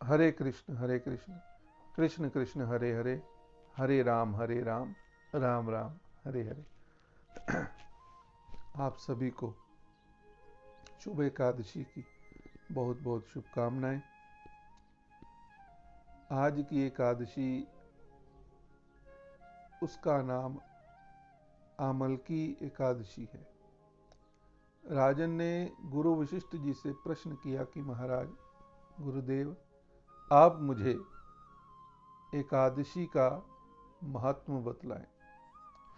हरे कृष्ण कृष्ण कृष्ण हरे हरे, हरे राम राम राम हरे हरे। आप सभी को शुभ एकादशी की बहुत बहुत शुभकामनाएं। आज की एकादशी, उसका नाम आमल की एकादशी है। राजन ने गुरु वशिष्ठ जी से प्रश्न किया कि महाराज गुरुदेव, आप मुझे एकादशी का महत्व बतलाएं,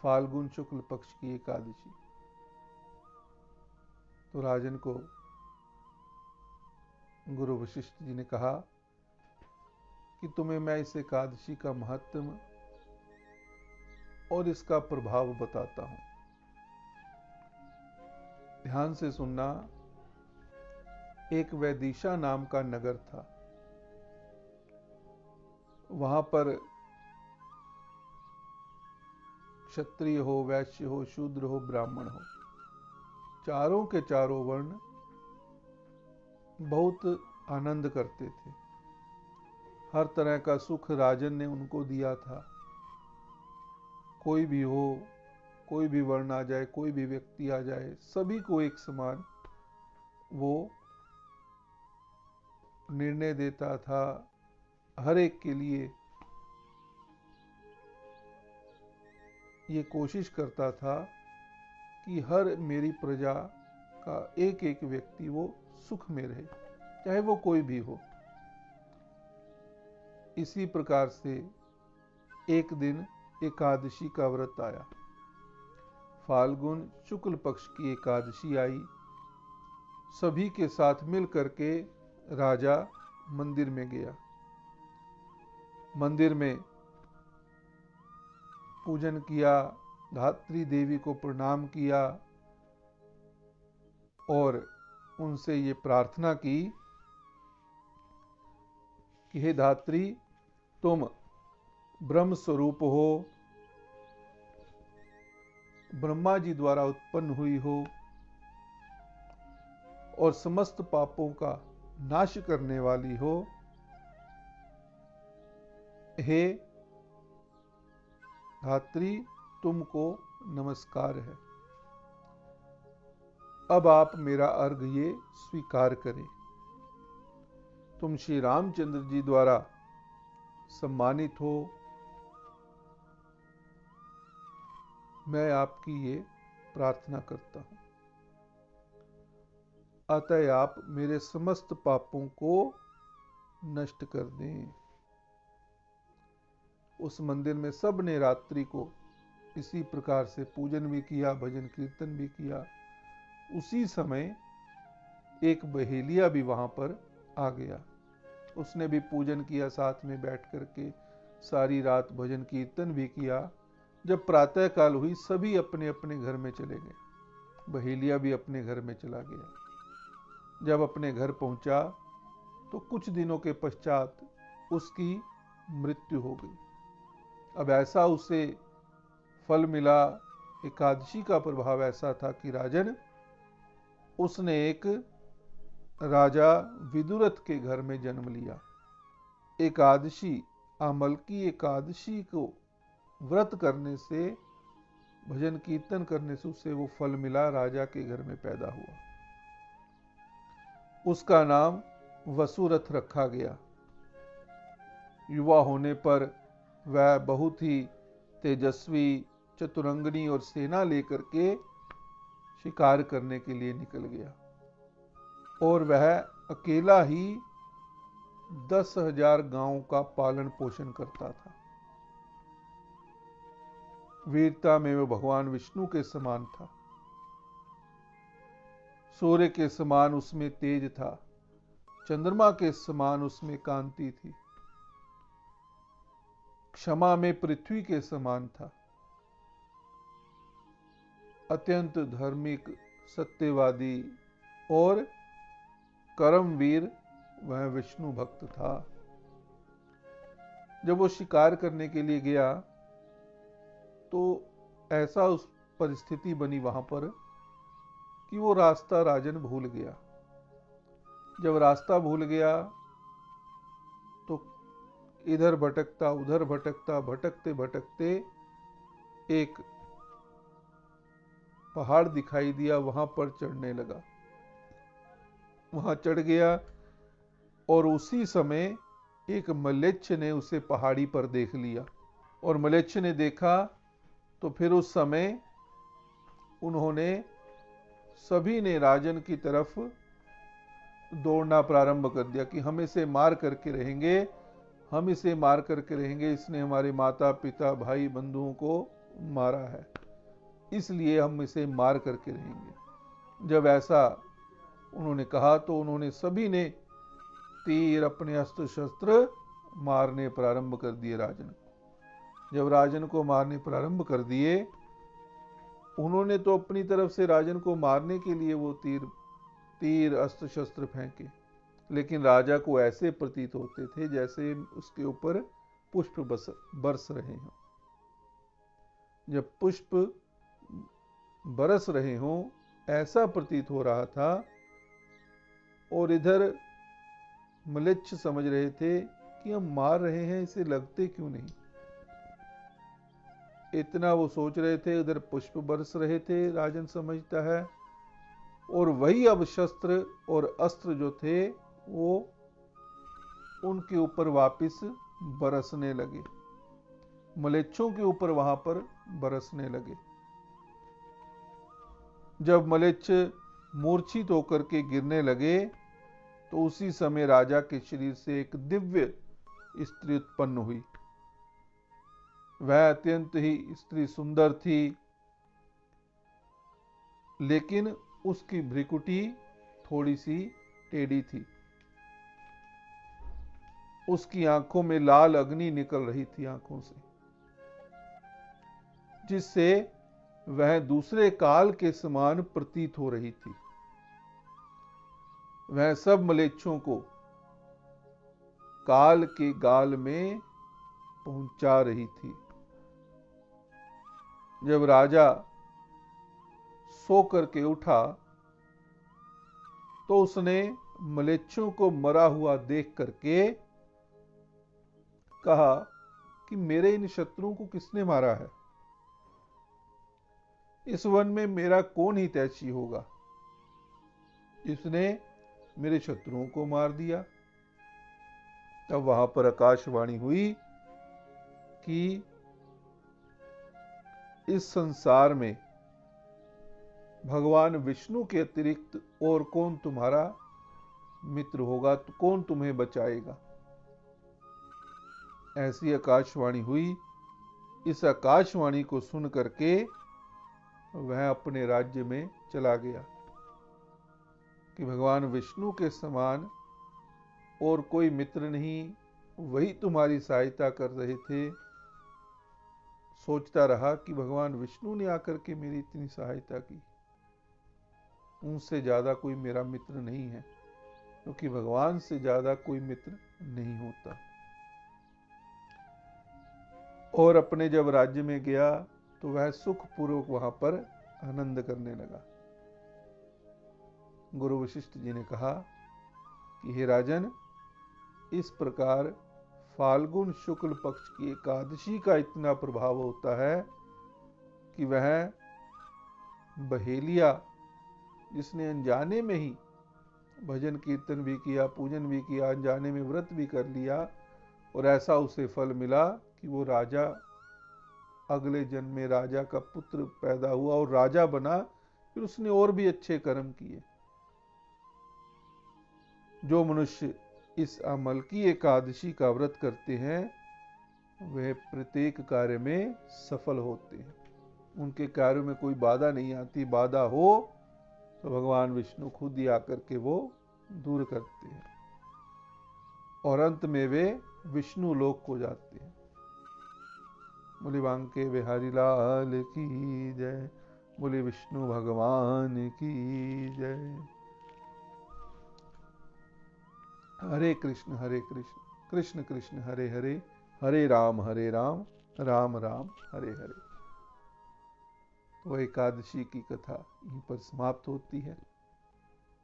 फाल्गुन शुक्ल पक्ष की एकादशी। तो राजन को गुरु वशिष्ठ जी ने कहा कि तुम्हें मैं इस एकादशी का महत्व और इसका प्रभाव बताता हूं। ध्यान से सुनना। एक वैदिशा नाम का नगर था। वहां पर क्षत्रिय हो, वैश्य हो, शूद्र हो, ब्राह्मण हो, चारों के चारों वर्ण बहुत आनंद करते थे। हर तरह का सुख राजन ने उनको दिया था। कोई भी हो, कोई भी वर्ण आ जाए, कोई भी व्यक्ति आ जाए, सभी को एक समान वो निर्णय देता था। हर एक के लिए ये कोशिश करता था कि हर मेरी प्रजा का एक एक व्यक्ति वो सुख में रहे, चाहे वो कोई भी हो। इसी प्रकार से एक दिन एकादशी का व्रत आया। फाल्गुन शुक्ल पक्ष की एकादशी आई। सभी के साथ मिल करके राजा मंदिर में गया। मंदिर में पूजन किया, धात्री देवी को प्रणाम किया और उनसे ये प्रार्थना की कि हे धात्री, तुम ब्रह्म स्वरूप हो, ब्रह्मा जी द्वारा उत्पन्न हुई हो और समस्त पापों का नाश करने वाली हो। हे धात्री, तुमको नमस्कार है। अब आप मेरा अर्घ ये स्वीकार करें। तुम श्री रामचंद्र जी द्वारा सम्मानित हो। मैं आपकी ये प्रार्थना करता हूं, अतः आप मेरे समस्त पापों को नष्ट कर दें। उस मंदिर में सब ने रात्रि को इसी प्रकार से पूजन भी किया, भजन कीर्तन भी किया। उसी समय एक बहेलिया भी वहां पर आ गया। उसने भी पूजन किया, साथ में बैठ करके सारी रात भजन कीर्तन भी किया। जब प्रातः काल हुई, सभी अपने अपने घर में चले गए। बहेलिया भी अपने घर में चला गया। जब अपने घर पहुंचा तो कुछ दिनों के पश्चात उसकी मृत्यु हो गई। अब ऐसा उसे फल मिला, एकादशी का प्रभाव ऐसा था कि राजन, उसने एक राजा विदुरथ के घर में जन्म लिया। एकादशी, आमल की एकादशी को व्रत करने से, भजन कीर्तन करने से उसे वो फल मिला, राजा के घर में पैदा हुआ। उसका नाम वसुरथ रखा गया। युवा होने पर वह बहुत ही तेजस्वी, चतुरंगनी और सेना लेकर के शिकार करने के लिए निकल गया और वह अकेला ही 10,000 गांवों का पालन पोषण करता था। वीरता में वह भगवान विष्णु के समान था। सूर्य के समान उसमें तेज था, चंद्रमा के समान उसमें कांति थी, क्षमा में पृथ्वी के समान था। अत्यंत धार्मिक, सत्यवादी और कर्मवीर वह विष्णु भक्त था। जब वो शिकार करने के लिए गया तो ऐसा उस परिस्थिति बनी वहां पर कि वो रास्ता राजन भूल गया। जब रास्ता भूल गया इधर भटकता उधर भटकता, भटकते भटकते एक पहाड़ दिखाई दिया, वहां पर चढ़ने लगा। वहां चढ़ गया और उसी समय एक मलेच्छ ने उसे पहाड़ी पर देख लिया। और मलेच्छ ने देखा तो फिर उस समय उन्होंने सभी ने राजन की तरफ दौड़ना प्रारंभ कर दिया कि हम इसे मार करके रहेंगे, हम इसे मार करके रहेंगे, इसने हमारे माता पिता भाई बंधुओं को मारा है, इसलिए हम इसे मार करके रहेंगे। जब ऐसा उन्होंने कहा तो उन्होंने सभी ने तीर अपने अस्त्र शस्त्र मारने प्रारंभ कर दिए राजन को। जब राजन को मारने प्रारंभ कर दिए, उन्होंने तो अपनी तरफ से राजन को मारने के लिए वो तीर अस्त्र शस्त्र फेंके, लेकिन राजा को ऐसे प्रतीत होते थे जैसे उसके ऊपर पुष्प बरस रहे हों। जब पुष्प बरस रहे हों ऐसा प्रतीत हो रहा था। और इधर मलेच्छ समझ रहे थे कि हम मार रहे हैं, इसे लगते क्यों नहीं। इतना वो सोच रहे थे, उधर पुष्प बरस रहे थे, राजन समझता है। और वही अब शस्त्र और अस्त्र जो थे वो उनके ऊपर वापस बरसने लगे, मलेच्छों के ऊपर वहां पर बरसने लगे। जब मलेच्छ मूर्छित होकर के गिरने लगे तो उसी समय राजा के शरीर से एक दिव्य स्त्री उत्पन्न हुई। वह अत्यंत ही स्त्री सुंदर थी, लेकिन उसकी भ्रिकुटी थोड़ी सी टेढ़ी थी। उसकी आंखों में लाल अग्नि निकल रही थी आंखों से, जिससे वह दूसरे काल के समान प्रतीत हो रही थी। वह सब मलेच्छों को काल के गाल में पहुंचा रही थी। जब राजा सो करके उठा तो उसने मलेच्छों को मरा हुआ देख करके कहा कि मेरे इन शत्रुओं को किसने मारा है? इस वन में मेरा कौन हितैषी होगा? इसने मेरे शत्रुओं को मार दिया। तब वहां पर आकाशवाणी हुई कि इस संसार में भगवान विष्णु के अतिरिक्त और कौन तुम्हारा मित्र होगा, तो कौन तुम्हें बचाएगा? ऐसी आकाशवाणी हुई। इस आकाशवाणी को सुन करके वह अपने राज्य में चला गया कि भगवान विष्णु के समान और कोई मित्र नहीं, वही तुम्हारी सहायता कर रहे थे। सोचता रहा कि भगवान विष्णु ने आकर के मेरी इतनी सहायता की, उनसे ज्यादा कोई मेरा मित्र नहीं है, क्योंकि भगवान से ज्यादा कोई मित्र नहीं होता। और अपने जब राज्य में गया तो वह सुखपूर्वक वहां पर आनंद करने लगा। गुरु वशिष्ठ जी ने कहा कि हे राजन, इस प्रकार फाल्गुन शुक्ल पक्ष की एकादशी का इतना प्रभाव होता है कि वह बहेलिया जिसने अनजाने में ही भजन कीर्तन भी किया, पूजन भी किया, अनजाने में व्रत भी कर लिया, और ऐसा उसे फल मिला कि वो राजा, अगले जन्म में राजा का पुत्र पैदा हुआ और राजा बना। फिर उसने और भी अच्छे कर्म किए। जो मनुष्य इस अमल की एकादशी का व्रत करते हैं वह प्रत्येक कार्य में सफल होते हैं, उनके कार्यों में कोई बाधा नहीं आती। बाधा हो तो भगवान विष्णु खुद ही आकर के वो दूर करते हैं और अंत में वे विष्णु लोक को जाते हैं। बोले बांके बिहारी लाल की जय, बोले विष्णु भगवान की जय। हरे कृष्ण कृष्ण कृष्ण हरे हरे, हरे राम राम राम हरे हरे। तो एकादशी की कथा यहीं पर समाप्त होती है।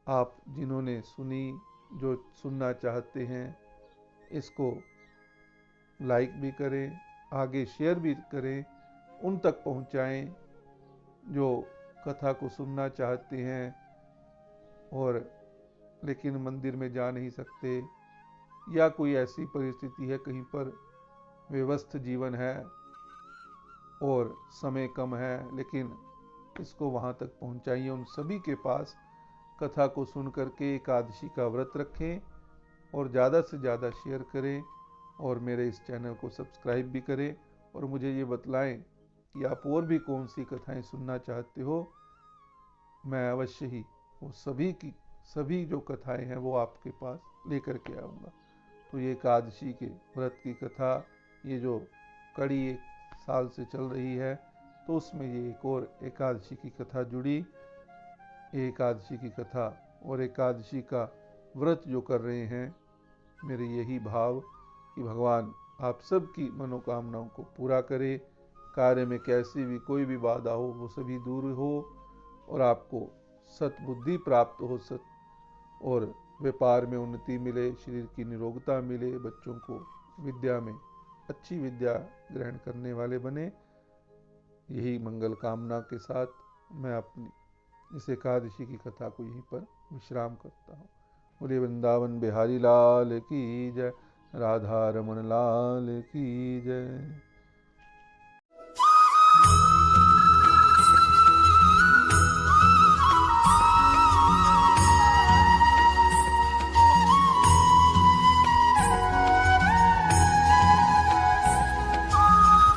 आप जिन्होंने सुनी, जो सुनना चाहते हैं, इसको लाइक भी करें, आगे शेयर भी करें, उन तक पहुंचाएं जो कथा को सुनना चाहते हैं और लेकिन मंदिर में जा नहीं सकते, या कोई ऐसी परिस्थिति है कहीं पर व्यस्त जीवन है और समय कम है, लेकिन इसको वहाँ तक पहुँचाइए। उन सभी के पास कथा को सुन करके एकादशी का व्रत रखें और ज़्यादा से ज़्यादा शेयर करें और मेरे इस चैनल को सब्सक्राइब भी करें और मुझे ये बतलाएं कि आप और भी कौन सी कथाएं सुनना चाहते हो। मैं अवश्य ही वो सभी जो कथाएं हैं वो आपके पास लेकर के आऊँगा। तो ये एकादशी के व्रत की कथा, ये जो कड़ी 1 साल से चल रही है, तो उसमें ये एक और एकादशी की कथा जुड़ी। एकादशी की कथा और एकादशी का व्रत जो कर रहे हैं, मेरे यही भाव कि भगवान आप सबकी मनोकामनाओं को पूरा करे, कार्य में कैसी भी कोई भी बाधा हो वो सभी दूर हो और आपको सतबुद्धि प्राप्त हो, और व्यापार में उन्नति मिले, शरीर की निरोगता मिले, बच्चों को विद्या में अच्छी विद्या ग्रहण करने वाले बने। यही मंगल कामना के साथ मैं अपनी इस एकादशी की कथा को यहीं पर विश्राम करता हूँ। बोले वृंदावन बिहारी लाल की जय, राधा रमन लाल की जय।